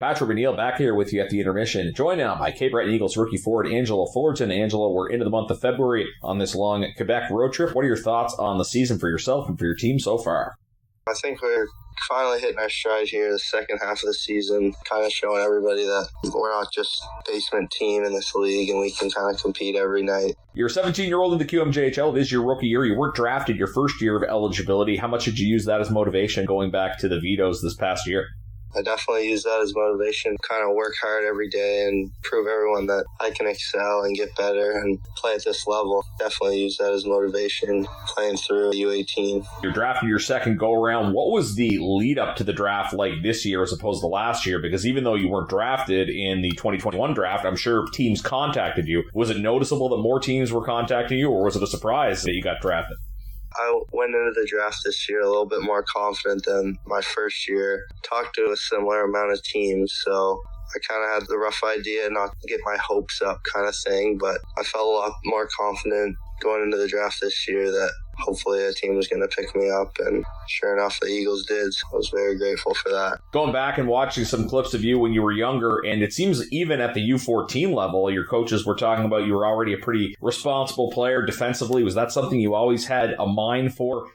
Patrick McNeil back here with you at the intermission. Joined now by Breton Eagles rookie forward Angelo Fullerton. Angelo, we're into the month of February on this long Quebec road trip. What are your thoughts on the season for yourself and for your team so far? I think we're finally hitting our stride here the second half of the season, kind of showing everybody that we're not just a basement team in this league and we can kind of compete every night. You're a 17-year-old in the QMJHL. It is your rookie year. You weren't drafted your first year of eligibility. How much did you use that as motivation going back to the Vitoes this past year? I definitely use that as motivation, kind of work hard every day and prove everyone that I can excel and get better and play at this level. Definitely use that as motivation playing through U18. You're drafting your second go-around. What was the lead-up to the draft like this year as opposed to last year? Because even though you weren't drafted in the 2021 draft, I'm sure teams contacted you. Was it noticeable that more teams were contacting you, or was it a surprise that you got drafted? I went into the draft this year a little bit more confident than my first year. Talked to a similar amount of teams, so I kind of had the rough idea not to get my hopes up kind of thing, but I felt a lot more confident going into the draft this year that hopefully a team was going to pick me up, and sure enough, the Eagles did. So I was very grateful for that. Going back and watching some clips of you when you were younger, and it seems even at the U14 level, your coaches were talking about you were already a pretty responsible player defensively. Was that something you always had a mind for?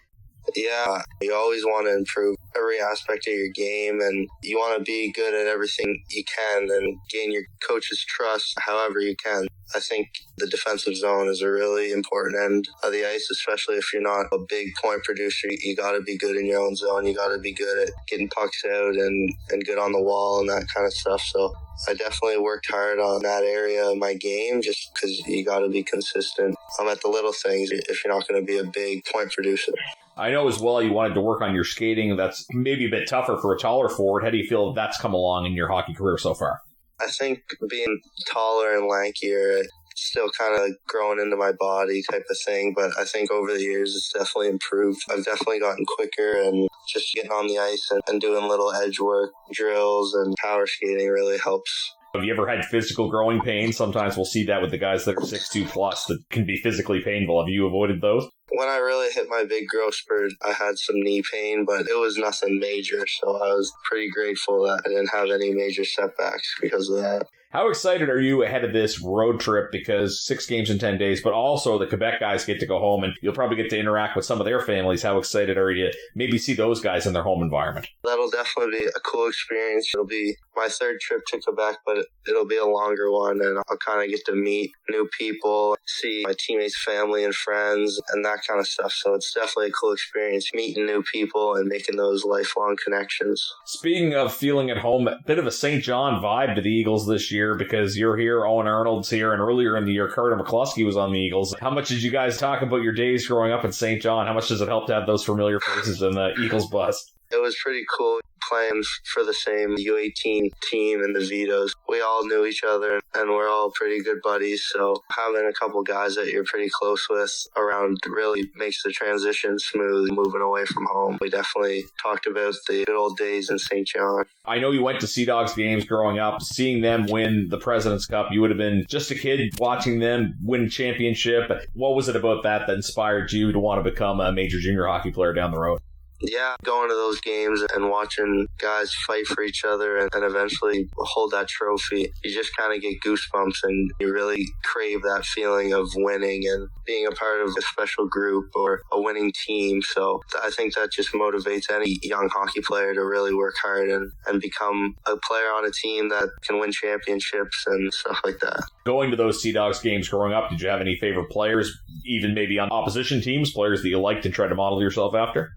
Yeah, you always want to improve every aspect of your game, and you want to be good at everything you can and gain your coach's trust however you can. I think the defensive zone is a really important end of the ice, especially if you're not a big point producer. You got to be good in your own zone. You got to be good at getting pucks out and good on the wall and that kind of stuff. So I definitely worked hard on that area of my game just because you got to be consistent at the little things if you're not going to be a big point producer. I know as well you wanted to work on your skating. That's maybe a bit tougher for a taller forward. How do you feel that's come along in your hockey career so far? I think being taller and lankier, it's still kind of growing into my body type of thing, but I think over the years it's definitely improved. I've definitely gotten quicker, and just getting on the ice and doing little edge work, drills, and power skating really helps. Have you ever had physical growing pains? Sometimes we'll see that with the guys that are 6'2 plus that can be physically painful. Have you avoided those? When I really hit my big growth spurt, I had some knee pain, but it was nothing major, so I was pretty grateful that I didn't have any major setbacks because of that. How excited are you ahead of this road trip? Because 6 games in 10 days, but also the Quebec guys get to go home and you'll probably get to interact with some of their families. How excited are you to maybe see those guys in their home environment? That'll definitely be a cool experience. It'll be my third trip to Quebec, but it'll be a longer one, and I'll kind of get to meet new people, see my teammates' family and friends, and that kind of stuff. So it's definitely a cool experience, meeting new people and making those lifelong connections. Speaking of feeling at home, a bit of a St. John vibe to the Eagles this year because you're here, Owen Arnold's here, and earlier in the year, Carter McCluskey was on the Eagles. How much did you guys talk about your days growing up in St. John? How much does it help to have those familiar faces in the Eagles bus? It was pretty cool playing for the same U18 team in the Vitoes. We all knew each other, and we're all pretty good buddies, so having a couple guys that you're pretty close with around really makes the transition smooth moving away from home. We definitely talked about the good old days in St. John. I know you went to Sea Dogs games growing up. Seeing them win the President's Cup, you would have been just a kid watching them win a championship. What was it about that inspired you to want to become a major junior hockey player down the road? Yeah, going to those games and watching guys fight for each other and eventually hold that trophy, you just kind of get goosebumps and you really crave that feeling of winning and being a part of a special group or a winning team. So I think that just motivates any young hockey player to really work hard and become a player on a team that can win championships and stuff like that. Going to those Sea Dogs games growing up, did you have any favorite players, even maybe on opposition teams, players that you liked and tried to model yourself after?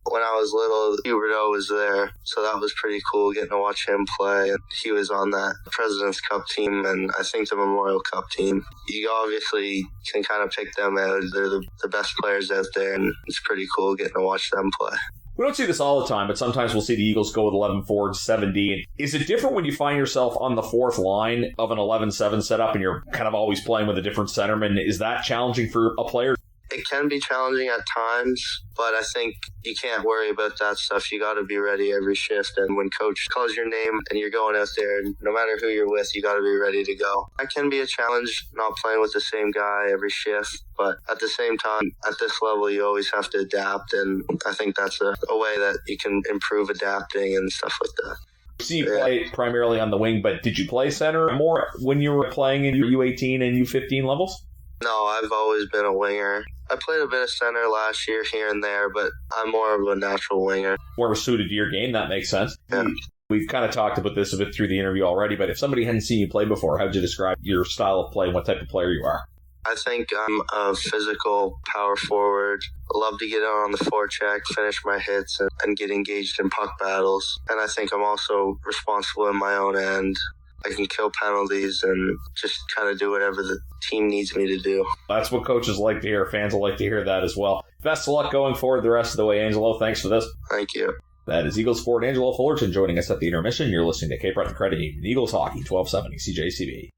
When I was little, Huberdeau was there, so that was pretty cool getting to watch him play. And he was on that President's Cup team and I think the Memorial Cup team. You obviously can kind of pick them out. They're the best players out there, and it's pretty cool getting to watch them play. We don't see this all the time, but sometimes we'll see the Eagles go with 11 forwards, 7D. Is it different when you find yourself on the fourth line of an 11-7 setup and you're kind of always playing with a different centerman? Is that challenging for a player? It can be challenging at times, but I think you can't worry about that stuff. You got to be ready every shift. And when coach calls your name and you're going out there, no matter who you're with, you got to be ready to go. That can be a challenge, not playing with the same guy every shift. But at the same time, at this level, you always have to adapt. And I think that's a way that you can improve adapting and stuff like that. See, you play primarily on the wing, but did you play center more when you were playing in your U18 and U15 levels? No, I've always been a winger. I played a bit of center last year here and there, but I'm more of a natural winger. More suited to your game, that makes sense. Yeah. We've kind of talked about this a bit through the interview already, but if somebody hadn't seen you play before, how would you describe your style of play and what type of player you are? I think I'm a physical power forward. I love to get on the forecheck, finish my hits, and get engaged in puck battles. And I think I'm also responsible in my own end. I can kill penalties and just kind of do whatever the team needs me to do. That's what coaches like to hear. Fans will like to hear that as well. Best of luck going forward the rest of the way, Angelo. Thanks for this. Thank you. That is Eagles forward Angelo Fullerton joining us at the intermission. You're listening to Cape Breton Credit Union Eagles Hockey, 1270 CJCB.